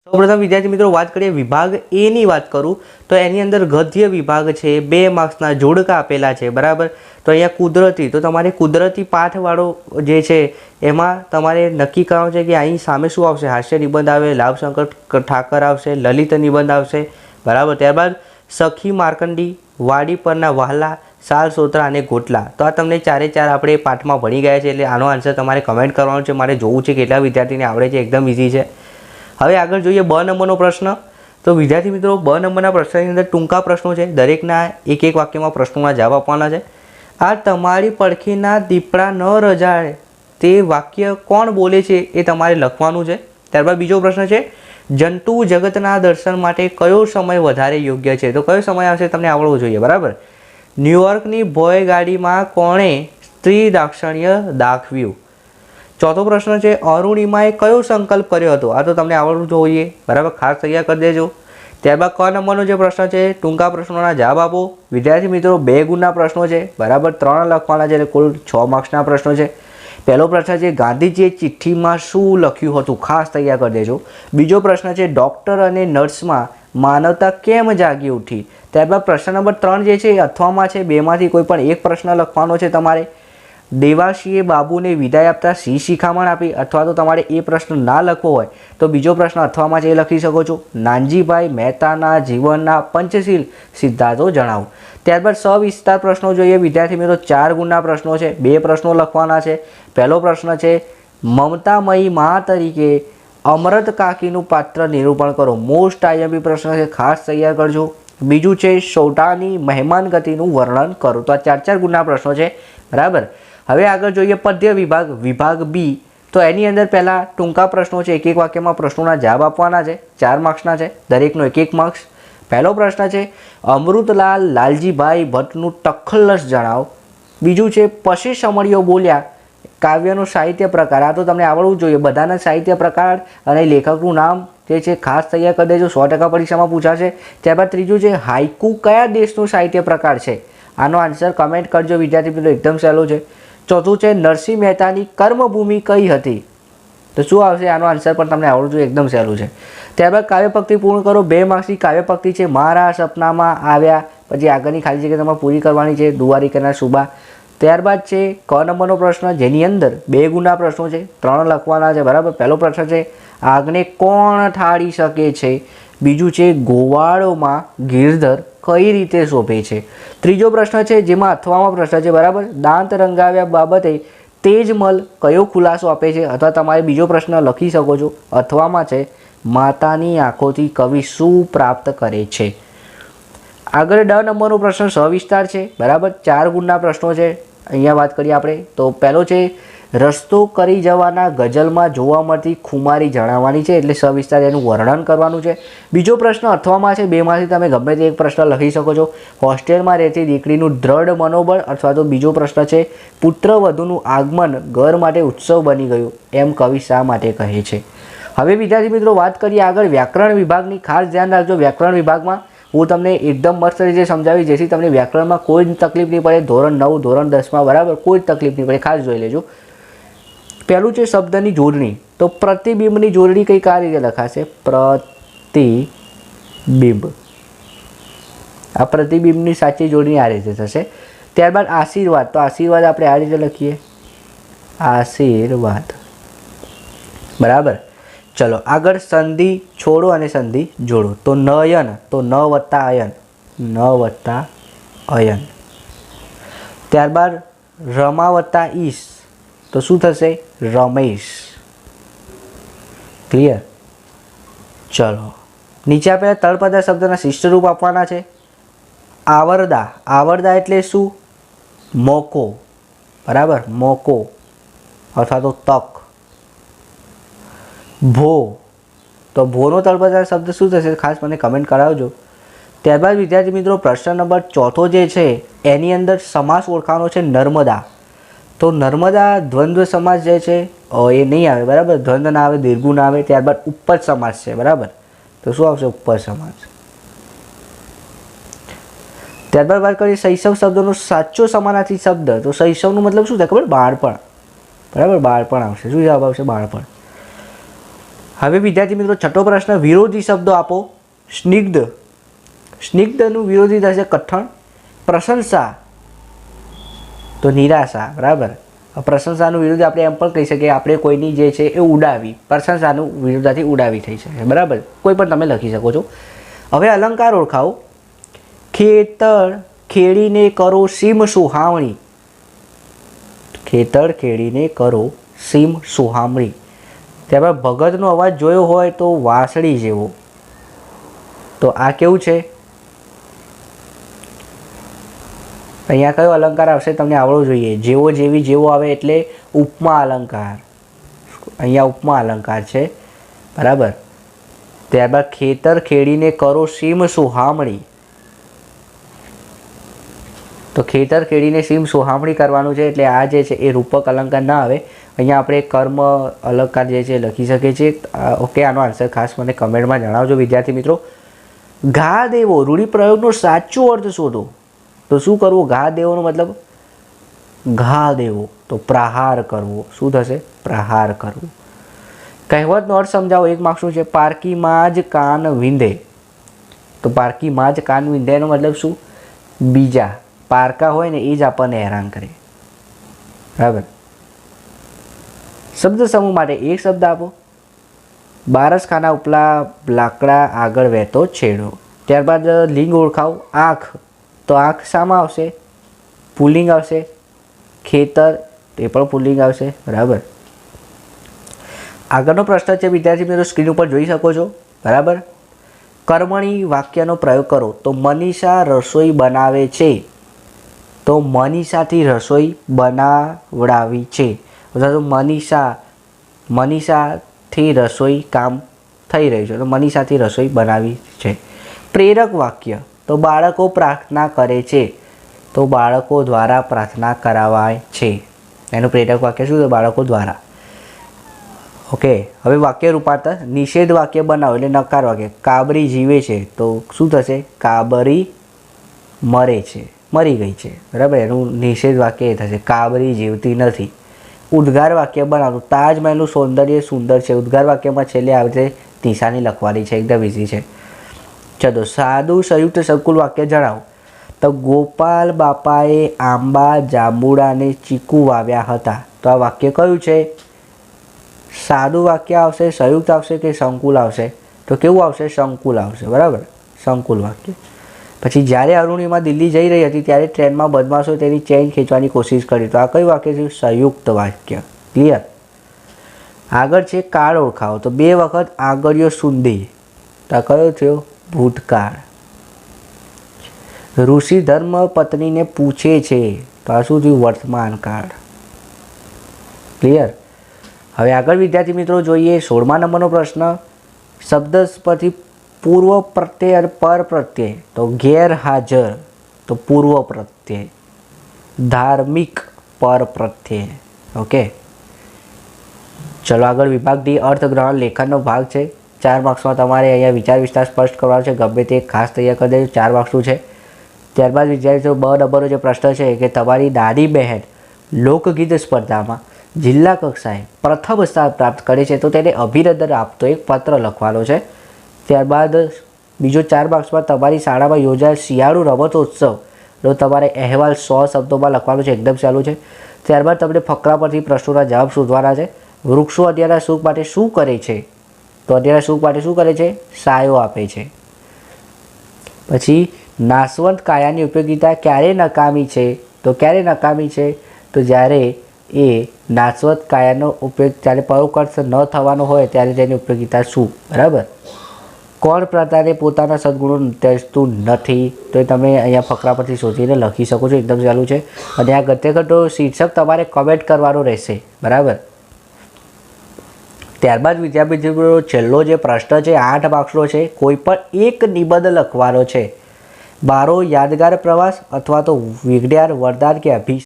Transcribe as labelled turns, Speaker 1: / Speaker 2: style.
Speaker 1: સૌપ્રથમ વિદ્યાર્થી મિત્રો વાત કરીએ વિભાગ એ ની વાત કરું તો એની અંદર ગદ્ય વિભાગ છે, 2 માર્ક્સના જોડકા આપેલા છે બરાબર। તો અહીંયા કુદરતી, તો તમારે કુદરતી પાઠવાળો જે છે એમાં તમારે નક્કી કરવાનું છે કે અહીં સામે શું આવશે, હાસ્ય નિબંધ આવે, લાભશંકર ઠાકર આવશે, લલિત નિબંધ આવશે બરાબર। ત્યારબાદ સખી માર્કંડી, વાડી પરના વહાલા, સાલ સોતરા અને ગોટલા। તો આ તમને ચારે ચાર આપણે પાઠમાં ભણી ગયા છે, એટલે આનો આન્સર તમારે કમેન્ટ કરવાનો છે, મારે જોવું છે કેટલા વિદ્યાર્થીને આવડે છે, એકદમ ઇઝી છે। હવે આગળ જોઈએ બ નંબરનો પ્રશ્ન। તો વિદ્યાર્થી મિત્રો બ નંબરના પ્રશ્નની અંદર ટૂંકા પ્રશ્નો છે, દરેકના એક એક વાક્યમાં પ્રશ્નોના જવાબ આપવાના છે। આ તમારી પડખેના દીપડા ન રજાડે તે વાક્ય કોણ બોલે છે એ તમારે લખવાનું છે। ત્યારબાદ બીજો પ્રશ્ન છે જંતુ જગતના દર્શન માટે કયો સમય વધારે યોગ્ય છે, તો કયો સમય આવશે તમને આવડવો જોઈએ બરાબર। ન્યુયોર્કની ભોય ગાડીમાં કોણે સ્ત્રી દાક્ષિણ્ય દાખવ્યું। ચોથો પ્રશ્ન છે અરુણિમાએ કયો સંકલ્પ કર્યો હતો, આ તો તમને આવડવું જોઈએ બરાબર, ખાસ તૈયાર કરી દેજો। ત્યારબાદ ક નંબરનો જે પ્રશ્ન છે ટૂંકા પ્રશ્નોના જવાબ આપો। વિદ્યાર્થી મિત્રો 2 ગુણના પ્રશ્નો છે બરાબર, 3 લખવાના છે, એટલે કુલ 6 માર્ક્સના પ્રશ્નો છે। પહેલો પ્રશ્ન છે ગાંધીજીએ ચિઠ્ઠીમાં શું લખ્યું હતું, ખાસ તૈયાર કરી દેજો। બીજો પ્રશ્ન છે ડૉક્ટર અને નર્સમાં માનવતા કેમ જાગી ઉઠી। ત્યારબાદ પ્રશ્ન નંબર 3 જે છે એ અથવામાં છે, 2માંથી કોઈ પણ એક પ્રશ્ન લખવાનો છે તમારે। દેવાશીએ બાબુને વિદાય આપતા શી શિખામણ આપી, અથવા તો તમારે એ પ્રશ્ન ના લખવો હોય તો બીજો પ્રશ્ન અથવામાં છે એ લખી શકો છો। નાનજીભાઈ મહેતાના જીવનના પંચશીલ સિદ્ધાંતો જણાવો। ત્યારબાદ સવિસ્તાર પ્રશ્નો જોઈએ વિદ્યાર્થી મિત્રો, 4 ગુણના પ્રશ્નો છે, 2 પ્રશ્નો લખવાના છે। પહેલો પ્રશ્ન છે મમતામયી મા તરીકે અમરત કાકીનું પાત્ર નિરૂપણ કરો, મોસ્ટ આઈએમપી પ્રશ્ન છે, ખાસ તૈયાર કરજો। બીજું છે સૌટાની મહેમાન ગતિનું વર્ણન કરો। તો આ 4 ગુણના પ્રશ્નો છે બરાબર। હવે આગળ જોઈએ પદ્ય વિભાગ, વિભાગ બી। તો એની અંદર પહેલાં ટૂંકા પ્રશ્નો છે, એક એક વાક્યમાં પ્રશ્નોના જવાબ આપવાના છે, 4 માર્ક્સના છે, દરેકનો એક એક માર્ક્સ। પહેલો પ્રશ્ન છે અમૃતલાલ લાલજીભાઈ ભટ્ટનું તખલ્લસ જણાવો। બીજું છે પછી સમળીઓ બોલ્યા કાવ્યનો સાહિત્ય પ્રકાર, આ તો તમને આવડવું જોઈએ, બધાના સાહિત્ય પ્રકાર અને લેખકનું નામ જે છે ખાસ તૈયાર કરી દેજો, 100% પરીક્ષામાં પૂછાશે। ત્યારબાદ ત્રીજું છે હાઇકુ કયા દેશનું સાહિત્ય પ્રકાર છે, આનો આન્સર કમેન્ટ કરજો વિદ્યાર્થી મિત્રો, એકદમ સહેલું છે। ચોથું છે નરસિંહ મહેતાની કર્મભૂમિ કઈ હતી, તો શું આવશે, આનો આન્સર પણ તમને આવડવું જોઈએ, એકદમ સહેલું છે। ત્યારબાદ કાવ્યપંક્તિ પૂર્ણ કરો, 2 માર્ક્સની કાવ્યપંક્તિ છે મારા સપનામાં આવ્યા, પછી આગળની ખાલી જગ્યા તમારે પૂરી કરવાની છે, દ્વારિકાના સુબા। ત્યારબાદ છે ક નંબરનો પ્રશ્ન, જેની અંદર 2 ગુણના પ્રશ્નો છે, 3 લખવાના છે બરાબર। પહેલો પ્રશ્ન છે આગને કોણ ઠાળી શકે છે। બીજું છે ગોવાળોમાં ગિરધર કઈ રીતે શોભે છે। ત્રીજો પ્રશ્ન છે જેમાં અથવામાં પ્રશ્ન છે બરાબર, દાંત રંગાવ્યા બાબતે તેજમલ કયો ખુલાસો આપે છે, અથવા તમારે બીજો પ્રશ્ન લખી શકો છો, અથવામાં છે માતાની આંખોથી કવિ શું પ્રાપ્ત કરે છે। આગળ ડ નંબરનો પ્રશ્ન સવિસ્તાર છે બરાબર, 4 ગુણના પ્રશ્નો છે, અહીંયા વાત કરીએ આપણે તો પહેલો છે રસ્તો કરી જવાના ગઝલમાં જોવા મળતી ખુમારી જણાવવાની છે, એટલે સવિસ્તાર એનું વર્ણન કરવાનું છે। બીજો પ્રશ્ન અથવામાં છે, 2માંથી તમે ગમે તે એક પ્રશ્ન લખી શકો છો। હોસ્ટેલમાં રહેતી દીકરીનું દ્રઢ મનોબળ, અથવા તો બીજો પ્રશ્ન છે પુત્રવધુનું આગમન ઘર માટે ઉત્સવ બની ગયું એમ કવિ શા માટે કહે છે। હવે વિદ્યાર્થી મિત્રો વાત કરીએ આગળ વ્યાકરણ વિભાગની, ખાસ ધ્યાન રાખજો, વ્યાકરણ વિભાગમાં હું તમને એકદમ મસ્ત રીતે સમજાવી, જેથી તમને વ્યાકરણમાં કોઈ જ તકલીફ નહીં પડે, ધોરણ 9 ધોરણ 10માં બરાબર કોઈ જ તકલીફ નહીં પડે, ખાસ જોઈ લેજો। પહેલું છે શબ્દની જોડણી, તો પ્રતિબિંબની જોડણી કંઈક આ રીતે લખાશે, પ્રતિબિંબ, આ પ્રતિબિંબની સાચી જોડણી આ રીતે થશે। ત્યારબાદ આશીર્વાદ, તો આશીર્વાદ આપણે આ રીતે લખીએ, આશીર્વાદ બરાબર। ચલો આગળ સંધિ છોડો અને સંધિ જોડો, તો નયન, તો ન વત્તા અયન, ન વત્તા અયન। ત્યારબાદ રમા વત્તા ઈશ, તો શું થશે રમેશ, ક્લિયર। ચલો નીચે આપેલા તળપદા શબ્દના શિષ્ટરૂપ આપવાના છે। આવરદા, આવરદા એટલે શું, મોકો બરાબર, મોકો અથવા તો તક। ભો, તો ભોનો તળપદા શબ્દ શું થશે, ખાસ મને કમેન્ટ કરાવજો। ત્યારબાદ વિદ્યાર્થી મિત્રો પ્રશ્ન નંબર 4 જે છે એની અંદર સમાસ ઓળખાવાનો છે નર્મદા, તો નર્મદા દ્વંદ્વ સમાસ જે છે એ નહીં આવે બરાબર, દ્વંદ્વ ના આવે, દીર્ઘુ ના આવે। ત્યારબાદ ઉપપદ સમાસ છે બરાબર, તો શું આવશે ઉપપદ સમાસ। ત્યારબાદ વાત કરીએ શૈશવ શબ્દનો સાચો સમાનાર્થી શબ્દ, તો શૈશવનો મતલબ શું થાય ખબર, બાળપણ બરાબર, બાળપણ આવશે, શું જવાબ આવશે બાળપણ। હવે વિદ્યાર્થી મિત્રો છઠ્ઠો પ્રશ્ન, વિરોધી શબ્દો આપો. સ્નિગ્ધ, સ્નિગ્ધનું વિરોધી થશે કઠણ. પ્રશંસા તો નિરાશા, બરાબર. પ્રશંસાનું વિરુદ્ધ આપણે એમ પણ કહી શકીએ, આપણે કોઈની જે છે એ ઉડાવી. પ્રશંસાનું વિરુદ્ધથી ઉડાવી થઈ શકે, બરાબર. કોઈ પણ તમે લખી શકો છો. હવે અલંકાર ઓળખાવો. ખેતર ખેડીને કરો સીમ સુહામણી. ખેતર ખેડીને કરો સીમ સુહામણી. ત્યારબાદ ભગતનો અવાજ જોયો હોય તો વાંસળી જેવો. તો આ કેવું છે? અહીંયા કયો અલંકાર આવશે તમને આવડવું જોઈએ. જેવો જેવી જેવો આવે એટલે ઉપમા અલંકાર. અહીંયા ઉપમા અલંકાર છે, બરાબર. ત્યારબાદ ખેતર ખેડીને કરો સીમ સુહામણી. તો ખેતર ખેડીને સીમ સુહામણી કરવાનું છે એટલે આ જે છે એ રૂપક અલંકાર ના આવે. અહીંયા આપણે કર્મ અલંકાર જે છે લખી શકીએ છીએ. ઓકે, આનો આન્સર ખાસ મને કમેન્ટમાં જણાવજો વિદ્યાર્થી મિત્રો. ઘા દેવો, રૂઢિપ્રયોગનો સાચો અર્થ શોધો. તો શું કરવું? ઘા દેવોનો મતલબ ઘા દેવો તો પ્રહાર કરવો. શું થશે? પ્રહાર કરવું. કહેવતનો અર્થ સમજાવો. 1 માર્ક્સનું છે. પારકીમાં જ કાન વિંધે. તો પારકીમાં જ કાન વિંધે એનો મતલબ શું? બીજા પારકા હોય ને એ જ આપણને હેરાન કરે, બરાબર. શબ્દ સમૂહ માટે એક શબ્દ આપો. બારસખાના ઉપલા લાકડા આગળ વહેતો છેડો. ત્યારબાદ લિંગ ઓળખાવો. આંખ, તો આંખ શામાં આવશે? પુલ્લિંગ આવશે. ખેતર એ પણ પુલ્લિંગ આવશે, બરાબર. આગળનો પ્રશ્ન છે વિદ્યાર્થી મિત્રો, સ્ક્રીન ઉપર જોઈ શકો છો, બરાબર. કર્મણી વાક્યનો પ્રયોગ કરો. તો મનીષા રસોઈ બનાવે છે. તો મનીષાથી રસોઈ બનાવડાવી છે. અથવા તો મનીષાથી રસોઈ કામ થઈ રહ્યું છે. તો મનીષાથી રસોઈ બનાવી છે. પ્રેરક વાક્ય, તો બાળકો પ્રાર્થના કરે છે. તો બાળકો દ્વારા પ્રાર્થના કરાવાય છે. એનું પ્રેરક વાક્ય શું? તો બાળકો દ્વારા. ઓકે, હવે વાક્ય રૂપાંતર. નિષેધ વાક્ય બનાવો એટલે નકાર વાક્ય. કાબરી જીવે છે તો શું થશે? કાબરી મરે છે, મરી ગઈ છે, બરાબર. એનું નિષેધ વાક્ય એ થશે કાબરી જીવતી નથી. ઉદ્ગાર વાક્ય બનાવો. તાજમહેલનું સૌંદર્ય સુંદર છે. ઉદ્ગાર વાક્યમાં છેલ્લે આવે છે નિશાની લખવાની છે, એકદમ ઇઝી છે. ચલો, સાદું સંયુક્ત સંકુલ વાક્ય જણાવો. તો ગોપાલ બાપાએ આંબા જાંબુડા અને ચીકુ વાવ્યા હતા. તો આ વાક્ય કયું છે? સાદું વાક્ય આવશે, સંયુક્ત આવશે કે સંકુલ આવશે? તો કેવું આવશે? સંકુલ આવશે, બરાબર. સંકુલ વાક્ય. પછી જ્યારે અરુણિમા દિલ્હી જઈ રહી હતી ત્યારે ટ્રેનમાં બદમાશો તેની ચેઇન ખેંચવાની કોશિશ કરી. તો આ કયું વાક્ય છે? સંયુક્ત વાક્ય. ક્લિયર? આગળ છે કાળ ઓળખાવો. તો 2 વખત આગળિયો સુંધી. તો આ કયો થયો? ભૂતકાળ. ઋષિ ધર્મ પત્નીને પૂછે છે. તો આ શું થયું? વર્તમાન કાળ. ક્લિયર? હવે આગળ વિદ્યાર્થી મિત્રો જોઈએ 16મા નંબરનો પ્રશ્ન. શબ્દ પરથી પૂર્વ પ્રત્યય અને પર પ્રત્યય. તો ગેરહાજર તો પૂર્વ પ્રત્યય. ધાર્મિક પર પ્રત્યય. ઓકે, ચલો આગળ વિભાગ ડી અર્થગ્રહણ લેખનનો ભાગ છે. 4 માર્ક્સમાં તમારે અહીંયા વિચાર વિસ્તાર સ્પષ્ટ કરવાનો છે. ગમે તે ખાસ તૈયાર કરી દેજો. 4 માર્ક્સનું છે. ત્યારબાદ વિદ્યાર્થીઓ 2 નંબરનો જે પ્રશ્ન છે કે તમારી દાદી બહેન લોકગીત સ્પર્ધામાં જિલ્લા કક્ષાએ પ્રથમ સ્થાન પ્રાપ્ત કરે છે તો તેને અભિનંદન આપતો એક પત્ર લખવાનો છે. ત્યારબાદ બીજો 4 માર્ક્સમાં તમારી શાળામાં યોજાયેલ શિયાળુ રમતોત્સવનો તમારે અહેવાલ 100 શબ્દોમાં લખવાનો છે. એકદમ સહેલું છે. ત્યારબાદ તમને ફકરા પરથી પ્રશ્નોના જવાબ શોધવાના છે. વૃક્ષો અન્યના સુખ માટે શું કરે છે? તો અન્યના સુખ માટે શું કરે છે? સાયો આપે છે. પછી નાશવંત કાયાની ઉપયોગિતા ક્યારે નકામી છે? તો ક્યારે નકામી છે? તો જ્યારે એ નાશવંત કાયાનો ઉપયોગ જ્યારે પરોક્ષ ન થવાનો હોય ત્યારે તેની ઉપયોગિતા શું? બરાબર. કોણ પ્રતાને પોતાના સદગુણો તેજતું નથી? તો એ તમે અહીંયા ફકરા પરથી શોધીને લખી શકો છો. એકદમ ચાલુ છે. અને આ ગદ્યગઢનો શીર્ષક તમારે કમેન્ટ કરવાનો રહેશે, બરાબર. ત્યારબાદ વિદ્યાર્થીઓ છેલ્લો જે પ્રશ્ન છે 8 માર્ક્સનો છે. કોઈ પણ એક નિબંધ લખવાનો છે. મારો યાદગાર પ્રવાસ અથવા તો વિજ્ઞાન વરદાન કે